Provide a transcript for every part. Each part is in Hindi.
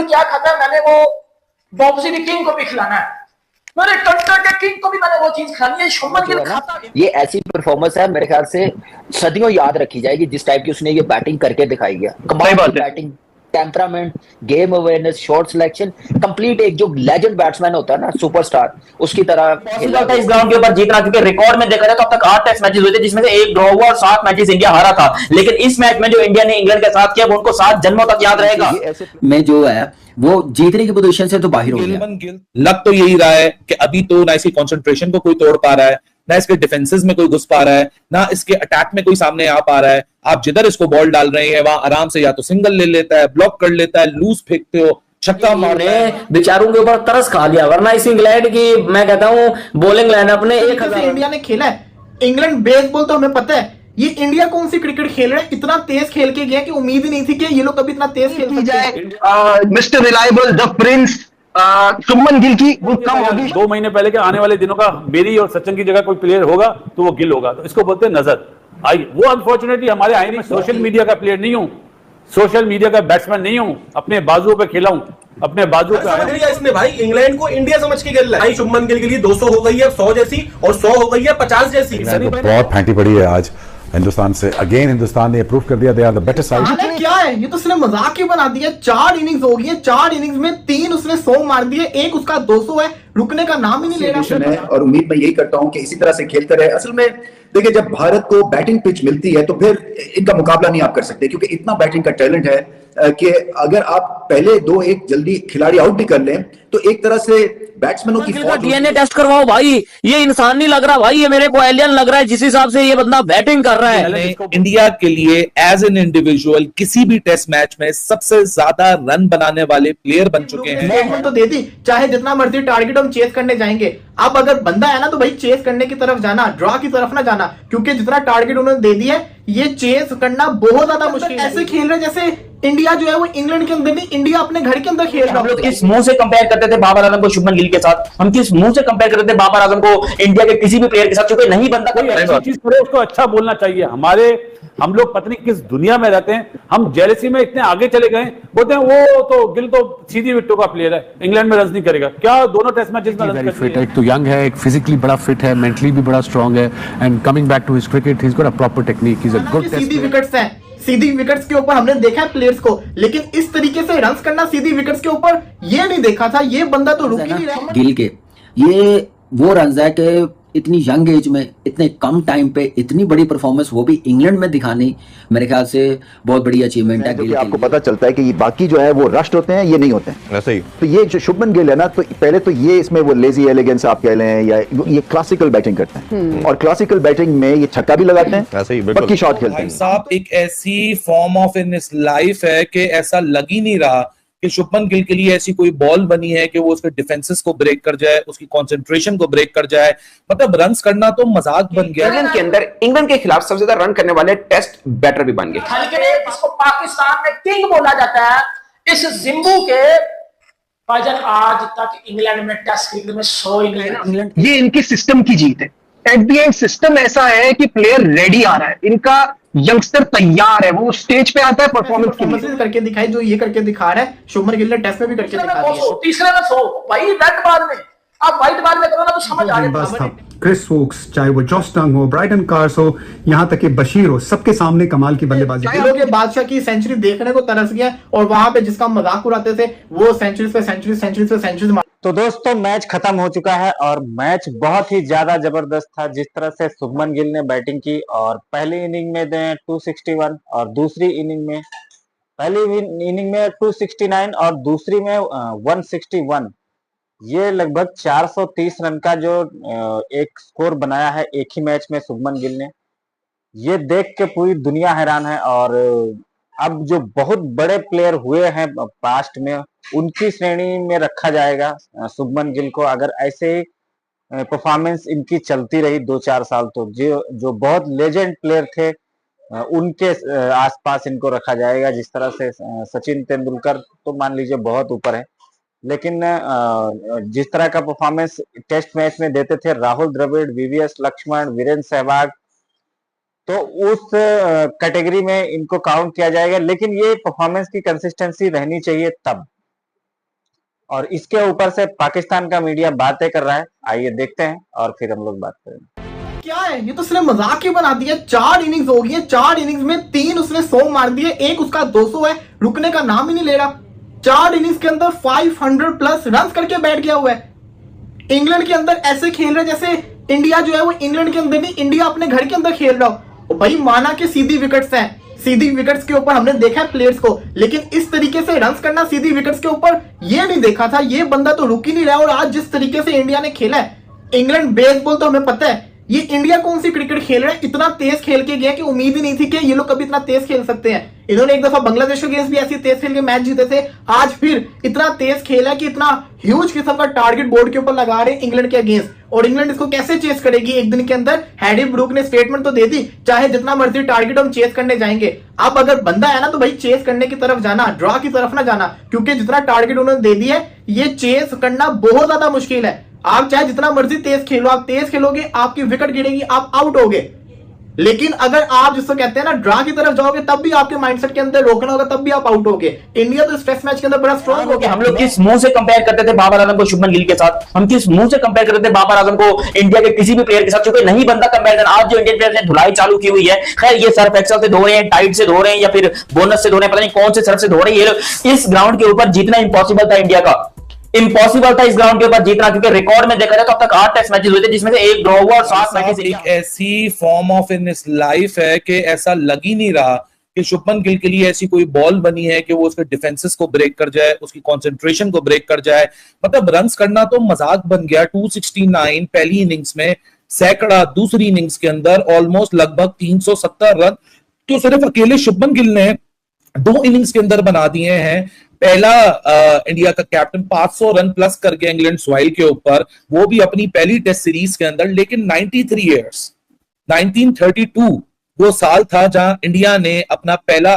क्या खाता है, मैंने वो बॉक्सी की किंग को भी खिलाना है, मेरे टंटर के किंग को भी मैंने वो चीज खानी है। शुभमन गिल खाता है। ये ऐसी परफॉर्मेंस है मेरे ख्याल से सदियों याद रखी जाएगी जिस टाइप की उसने ये बैटिंग करके दिखाई गया। कमाल की batting, temperament, game awareness, shot selection, complete एक जो लेजेंड बैट्समैन होता है ना, सुपरस्टार, उसकी तरह पॉसिबल था इस ग्राउंड के ऊपर जीतना, क्योंकि रिकॉर्ड में देखा जाए तो अब तक 8 टेस्ट मैचेस हुए थे जिसमें से एक ड्रॉ हुआ और 7 मैचेस इंडिया हारा था। लेकिन इस मैच में जो इंडिया ने इंग्लैंड के साथ किया वो उनको 7 जन्मों तक याद रहेगा। में जो है वो जीतने की पोजीशन से तो बाहर हो गया। लग तो यही रहा है कि अभी तो ना इसकी कंसंट्रेशन को कोई तोड़ पा रहा है, ना इसके डिफेंसेस में कोई घुस पा रहा है, ना इसके अटैक में कोई सामने आ पा रहा है। आप जिधर इसको बॉल डाल रहे हैं वहां आराम से या तो सिंगल ले लेता है, ब्लॉक कर लेता है, लूज फेंकते हो, छक्का मारने बेचारों के ऊपर तरस खा लिया। वरना इस इंग्लैंड की मैं कहता हूं बॉलिंग लाइनअप ने 1000 इंडिया ने खेला है। इंग्लैंड बेसबॉल तो हमें पता है, ये इंडिया कौन सी क्रिकेट खेल रहा है, इतना तेज खेल के गया कि उम्मीद ही नहीं थी कि ये लोग कभी इतना तेज खेल सकते हैं। Mister reliable, the Prince, Shubman Gill की वो कम होगी। 2 महीने पहले के आने वाले दिनों का मेरी और सचिन की जगह कोई प्लेयर होगा तो वो गिल होगा, तो इसको बोलते हैं नजर आई। वो अनफॉर्चुनेटली हमारे आई नहीं। सोशल मीडिया का प्लेयर नहीं हूं, सोशल मीडिया का बैट्समैन नहीं हूं, अपने बाजुओं पे खेला हूं, अपने बाजू पे समझ लिया इसने भाई, इंग्लैंड को इंडिया समझ के खेल रहा है भाई। शुभमन गिल के लिए 200 हो गई है 100 जैसी, और 100 हो गई है 50 जैसी। बहुत फेंटी पड़ी है आज हिंदुस्तान से। अगेन हिंदुस्तान ने प्रूव कर दिया they are the better side. क्या है ये, तो उसने मजाक ही बना दिया। 4 इनिंग्स हो गई है, 4 इनिंग्स में 3 उसने 100 मार दिए, एक उसका 200 है, रुकने का नाम ही नहीं ले रहा। और उम्मीद मैं यही करता हूं कि इसी तरह से खेलते रहे। असल में देखिए, जब भारत को बैटिंग पिच मिलती है तो फिर इनका मुकाबला नहीं आप कर सकते, क्योंकि इतना बैटिंग का टैलेंट है कि अगर आप पहले 2-1 जल्दी खिलाड़ी आउट भी कर लें तो एक तरह से बैट्समैनों की डीएनए टेस्ट करवाओ भाई। ये इंसान नहीं लग रहा भाई, ये मेरे को एलियन लग रहा है जिस हिसाब से ये बंदा बैटिंग कर रहा है। इंडिया के लिए एज एन इंडिविजुअल किसी भी टेस्ट मैच में सबसे ज्यादा रन बनाने वाले प्लेयर बन चुके हैं। तो दे दी, चाहे जितना मर्जी टारगेट हम चेस करने जाएंगे। अब अगर बंदा है ना तो भाई चेस करने की तरफ जाना, ड्रॉ की तरफ ना जाना, क्योंकि जितना टारगेट उन्होंने दे दिया है ये चेस करना बहुत ज्यादा मुश्किल है। ऐसे खेल रहे जैसे इंडिया जो है वो इंग्लैंड के अंदर नहीं, इंडिया अपने घर के अंदर खेल रहा है। हम लोग किस मुंह से कंपेयर करते थे बाबर आजम को शुभमन गिल के साथ, हम किस मुंह से कंपेयर करते थे बाबर आजम को इंडिया के किसी भी प्लेयर के साथ, क्योंकि नहीं बनता कोई चीज करे उसको अच्छा बोलना चाहिए। हम लोग पता नहीं किस दुनिया में रहते हैं, हम जेलसी में इतने आगे चले गए, बोलते हैं वो तो गिल तो सीधी विकेटों का प्लेयर है, इंग्लैंड में रन नहीं करेगा। क्या दोनों टेस्ट मैचेस में रन फिट है, एक तो यंग है, एक फिजिकली बड़ा फिट है, मेंटली भी बड़ा स्ट्रांग है, and coming back to his cricket he is got a proper technique, he is a good test. सीधी विकेट्स हैं, सीधी विकेट्स के ऊपर हमने देखा है प्लेयर्स को, लेकिन इस तरीके से रन्स करना सीधी विकेट्स के ऊपर ये नहीं देखा था। ये बंदा तो रुक ही नहीं रहा। गिल के ये वो रन है कि इतनी यंग एज में इतने कम टाइम पे इतनी बड़ी परफॉर्मेंस, वो भी इंग्लैंड में दिखानी, मेरे ख्याल से बहुत बड़ी अचीवमेंट है। क्योंकि आपको पता चलता है कि ये बाकी जो है वो रश्ड होते हैं, ये नहीं होते हैं ऐसे ही। तो ये जो शुभमन गिल है ना, तो पहले तो ये इसमें वो लेजी एलिगेंस आप कह लें, या ये क्लासिकल बैटिंग करते हैं, और क्लासिकल बैटिंग में ये छक्का भी लगाते हैं, ऐसे ही पक्की शॉट खेलते हैं। साहब एक ऐसी फॉर्म ऑफ इन इस लाइफ है कि ऐसा लग ही नहीं रहा कि शुभमन गिल के लिए ऐसी कोई बॉल बनी है कि वो उसके डिफेंसेस को ब्रेक कर जाए, उसकी कंसंट्रेशन को ब्रेक कर जाए। मतलब रन्स करना तो मजाक बन गया। इंग्लैंड के अंदर इंग्लैंड के खिलाफ सबसे ज्यादा रन करने वाले टेस्ट बैटर भी बन गए। इसको पाकिस्तान में किंग बोला जाता है। इस जिम्बू के भाईजान आज तक इंग्लैंड में टेस्ट क्रिकेट में 100 ही नहीं। ये इनकी सिस्टम की जीत है। एट द एंड सिस्टम ऐसा है कि प्लेयर रेडी आ रहा है, इनका यंगस्टर तैयार है, वो स्टेज पे आता है परफॉर्मेंस करके दिखाई, जो ये करके दिखा रहा है शुभमन गिल ने टेस्ट में भी करके दिखा दिया। तीसरे में 100 भाई, रेड बॉल में आप व्हाइट बॉल में करो ना तो समझ आ जाएगा। क्रिस वोक्स, चाहे वो जॉस टंग हो, ब्राइटन कार्स हो, यहाँ तक कि बशीर हो, सबके सामने कमाल की बल्लेबाजी। दिलों के बादशाह की सेंचुरी देखने को तरस गया, और वहां पे जिसका मजाक उड़ाते थे वो सेंचुरी पे सेंचुरी, सेंचुरी पे सेंचुरी। तो दोस्तों मैच खत्म हो चुका है और मैच बहुत ही ज्यादा जबरदस्त था। जिस तरह से शुभमन गिल ने बैटिंग की और पहली इनिंग में 261 और दूसरी इनिंग में, पहली इनिंग में 269 और दूसरी में 161, ये लगभग 430 रन का जो एक स्कोर बनाया है एक ही मैच में शुभमन गिल ने, ये देख के पूरी दुनिया हैरान है। और अब जो बहुत बड़े प्लेयर हुए हैं पास्ट में उनकी श्रेणी में रखा जाएगा शुभमन गिल को, अगर ऐसे ही परफॉर्मेंस इनकी चलती रही 2-4 साल तो जो बहुत लेजेंड प्लेयर थे उनके आसपास इनको रखा जाएगा। जिस तरह से सचिन तेंदुलकर तो मान लीजिए बहुत ऊपर है, लेकिन जिस तरह का परफॉर्मेंस टेस्ट मैच में देते थे राहुल द्रविड़, वीवीएस लक्ष्मण, वीरेंद्र सहवाग, तो उस कैटेगरी में इनको काउंट किया जाएगा। लेकिन ये परफॉर्मेंस की कंसिस्टेंसी रहनी चाहिए तब, और इसके ऊपर से पाकिस्तान का मीडिया बातें कर रहा है। आइए देखते हैं और फिर हम लोग बात करेंगे। क्या है ये, तो उसने मजाक ही बना दिया। 4 इनिंग्स हो गई है, 4 इनिंग्स में 3 उसने 100 मार दिए, एक उसका 200 है, रुकने का नाम ही नहीं ले रहा। 4 इनिंग्स के अंदर 500 प्लस रन करके बैठ गया हुआ है। इंग्लैंड के अंदर ऐसे खेल रहे जैसे इंडिया जो है वो इंग्लैंड के अंदर नहीं, इंडिया अपने घर के अंदर खेल रहा हो। भाई माना कि सीधी विकेट्स हैं, सीधी विकेट्स के ऊपर हमने देखा है प्लेयर्स को, लेकिन इस तरीके से रन्स करना सीधी विकेट्स के ऊपर ये नहीं देखा था। ये बंदा तो रुक ही नहीं रहा। और आज जिस तरीके से इंडिया ने खेला है, इंग्लैंड बेसबॉल तो हमें पता है, ये इंडिया कौन सी क्रिकेट खेल रहा है, इतना तेज खेल के गया कि उम्मीद ही नहीं थी कि ये लोग कभी इतना तेज खेल सकते हैं। इन्होंने एक दफा बांग्लादेश के अगेंस्ट भी ऐसी तेज खेल के मैच जीते थे, आज फिर इतना तेज खेला कि इतना ह्यूज किस्म का टारगेट बोर्ड के ऊपर लगा रहे हैं इंग्लैंड के अगेंस्ट। और इंग्लैंड इसको कैसे चेस करेगी एक दिन के अंदर? हैरी ब्रूक ने स्टेटमेंट तो दे दी, चाहे जितना मर्जी टारगेट हम चेस करने जाएंगे। अब अगर बंदा है ना तो भाई चेस करने की तरफ जाना, ड्रॉ की तरफ ना जाना, क्योंकि जितना टारगेट उन्होंने दे दिया है ये चेस करना बहुत ज्यादा मुश्किल है। आप चाहे जितना मर्जी तेज खेलो, आप तेज खेलोगे आपकी विकेट गिरेगी, आप आउट होगे। लेकिन अगर आप जिसको कहते हैं ना ड्रा की तरफ जाओगे, तब भी आपके माइंडसेट के अंदर रोकना होगा, तब भी आप आउट होगे। इंडिया तो टेस्ट मैच के अंदर बड़ा स्ट्रॉन्ग हो गया। हम लोग किस मुंह से कंपेयर करते थे बाबर आजम को शुभमन गिल के साथ? हम किस मुंह से कंपेयर करते थे बाबर आजम को इंडिया के किसी भी प्लेयर के साथ? क्योंकि नहीं बनता कंपेरिजन। आज जो इंडियन प्लेयर ने धुलाई चालू की हुई है, खैर ये सर्फ एक्सेल से धो रहे हैं, टाइड से धो रहे हैं, या फिर बोनस से धो रहे हैं, पता नहीं कौन से सर्फ से धो रहे हैं ये लोग। इस ग्राउंड के ऊपर जीतना इंपॉसिबल था इंडिया का, इम्पॉसिबल था इस ग्राउंड के ऊपर जीतना, क्योंकि रिकॉर्ड में देखा जाए तो अब तक 8 टेस्ट मैचेस हुए थे जिसमें से एक ड्रॉ हुआ और 7 मैचेस। एक ऐसी फॉर्म ऑफ इन इस लाइफ है कि ऐसा लग ही नहीं रहा कि शुभमन गिल के लिए ऐसी कोई बॉल बनी है कि वो उसके डिफेंसेस को ब्रेक कर जाए, उसकी कंसंट्रेशन को ब्रेक कर जाए। मतलब रन्स करना तो मजाक बन गया। 269 पहली इनिंग्स में, सैकड़ा दूसरी इनिंग्स के अंदर, ऑलमोस्ट लगभग 370 रन तो सिर्फ अकेले शुभमन गिल ने 2 इनिंग्स के अंदर बना दिए हैं। पहला इंडिया का कैप्टन 500 रन प्लस कर गया इंग्लैंड सॉइल के ऊपर, वो भी अपनी पहली टेस्ट सीरीज के अंदर। लेकिन 93 इयर्स 1932 वो साल था जहां इंडिया ने अपना पहला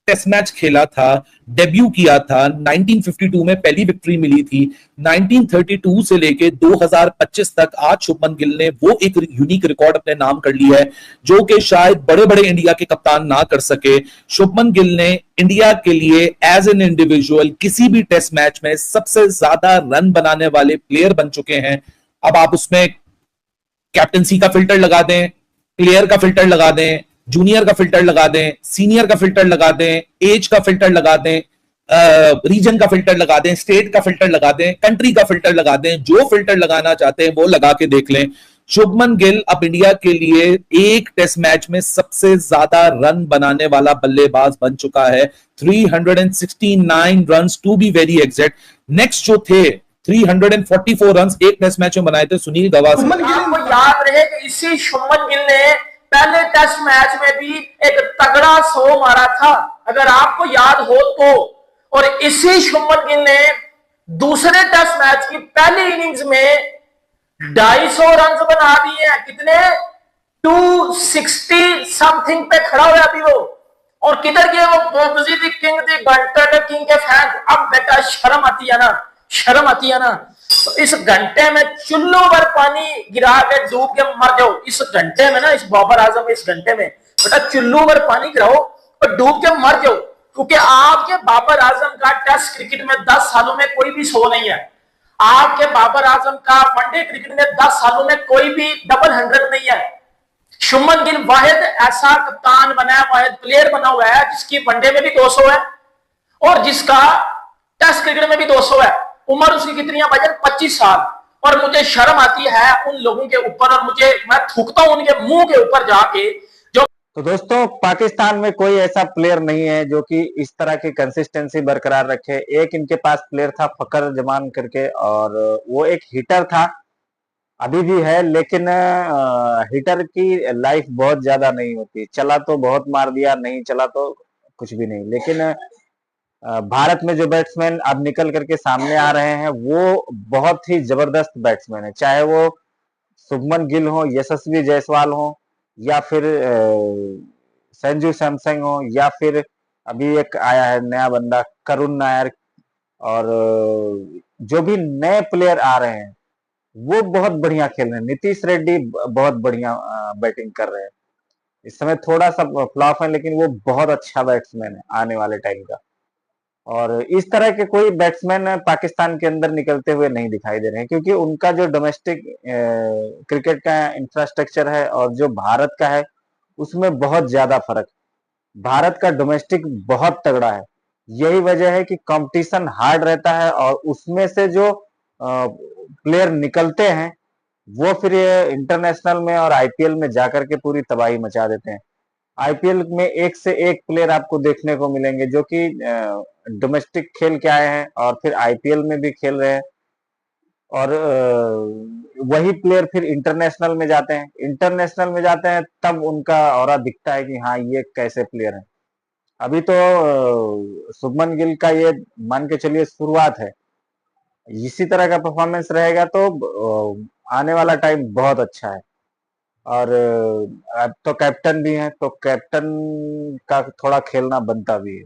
टेस्ट मैच खेला था, डेब्यू किया था। 1952 में पहली विक्ट्री मिली थी। 1932 से लेके 2025 तक आज शुभमन गिल ने वो एक यूनिक रिकॉर्ड अपने नाम कर लिया है जो कि शायद बड़े बड़े इंडिया के कप्तान ना कर सके। शुभमन गिल ने इंडिया के लिए एज एन इंडिविजुअल किसी भी टेस्ट मैच में सबसे ज्यादा रन बनाने वाले प्लेयर बन चुके हैं। अब आप उसमें कैप्टनसी का फिल्टर लगा दें, प्लेयर का फिल्टर लगा दें, जूनियर का फिल्टर लगा दें, सीनियर का फिल्टर लगा दें, एज का फिल्टर लगा दें, रीजन का फिल्टर लगा दें, स्टेट का फिल्टर लगा दें, कंट्री का फिल्टर लगा दें, जो फिल्टर लगाना चाहते हैं वो लगा के देख लें। शुभमन गिल अब इंडिया के लिए एक टेस्ट मैच में सबसे ज्यादा रन बनाने वाला बल्लेबाज बन चुका है। 369 runs to be very exact. Next जो थे 344 रन्स एक टेस्ट मैच में बनाए थे सुनील गावस्कर। आपको याद रहे कि इसी शुभमन गिल ने पहले टेस्ट मैच में भी एक तगड़ा 100 मारा था, अगर आपको याद हो तो। और इसी शुभमन गिल ने दूसरे टेस्ट मैच की पहली इनिंग्स में 250 रन बना दिए हैं। कितने? 260 समथिंग पे खड़ा हुआ अभी वो। और किधर गए वो बोगजी दी किंग दी घंटे किंग के फैन? अब बेटा शर्म आती है ना, शर्म आती है ना। तो इस घंटे में चुल्लू भर पानी गिरा के डूब के मर जाओ। इस घंटे में ना, इस बाबर आजम इस घंटे में बेटा चुल्लू भर पानी गिराओ और डूब के मर जाओ, क्योंकि आपके बाबर आजम का टेस्ट क्रिकेट में 10 सालों में कोई भी 100 नहीं है। आपके बाबर आजम का वनडे क्रिकेट में 10 सालों में कोई भी डबल 100 नहीं है। शुभमन गिल वाहिद ऐसा कप्तान बना है, वाहिद प्लेयर बना हुआ है जिसकी वनडे में भी 200 है और जिसका टेस्ट क्रिकेट में भी 200 है। उम्र उसकी कितनी है भाईजान? 25 साल। और मुझे शर्म आती है उन लोगों के ऊपर, और मैं थूकता हूं उनके मुंह के ऊपर जाके जो। तो दोस्तों, पाकिस्तान में कोई ऐसा प्लेयर नहीं है जो कि इस तरह की कंसिस्टेंसी बरकरार रखे। एक इनके पास प्लेयर था फकर जमान करके, और वो एक हिटर था, अभी भी है, लेकिन हिटर की लाइफ बहुत ज्यादा नहीं होती। चला तो बहुत मार दिया, नहीं चला तो कुछ भी नहीं। लेकिन भारत में जो बैट्समैन अब निकल करके सामने आ रहे हैं वो बहुत ही जबरदस्त बैट्समैन है, चाहे वो शुभमन गिल हो, यशस्वी जायसवाल हो, या फिर संजू सैमसंग हो, या फिर अभी एक आया है नया बंदा करुण नायर, और जो भी नए प्लेयर आ रहे हैं वो बहुत बढ़िया खेल रहे हैं। नीतीश रेड्डी बहुत बढ़िया बैटिंग कर रहे हैं। इस समय थोड़ा सा फ्लॉप है, लेकिन वो बहुत अच्छा बैट्समैन है आने वाले टाइम का। और इस तरह के कोई बैट्समैन पाकिस्तान के अंदर निकलते हुए नहीं दिखाई दे रहे हैं, क्योंकि उनका जो डोमेस्टिक क्रिकेट का इंफ्रास्ट्रक्चर है और जो भारत का है उसमें बहुत ज्यादा फर्क है। भारत का डोमेस्टिक बहुत तगड़ा है, यही वजह है कि कंपटीशन हार्ड रहता है और उसमें से जो प्लेयर निकलते हैं वो फिर इंटरनेशनल में और आईपीएल में जाकर के पूरी तबाही मचा देते हैं। आईपीएल में एक से एक प्लेयर आपको देखने को मिलेंगे जो कि डोमेस्टिक खेल के आए हैं और फिर आईपीएल में भी खेल रहे हैं, और वही प्लेयर फिर इंटरनेशनल में जाते हैं। इंटरनेशनल में जाते हैं तब उनका ऑरा दिखता है कि हाँ ये कैसे प्लेयर है। अभी तो शुभमन गिल का ये मान के चलिए शुरुआत है, इसी तरह का परफॉर्मेंस रहेगा तो आने वाला टाइम बहुत अच्छा है। और अब तो कैप्टन भी है, तो कैप्टन का थोड़ा खेलना बनता भी है।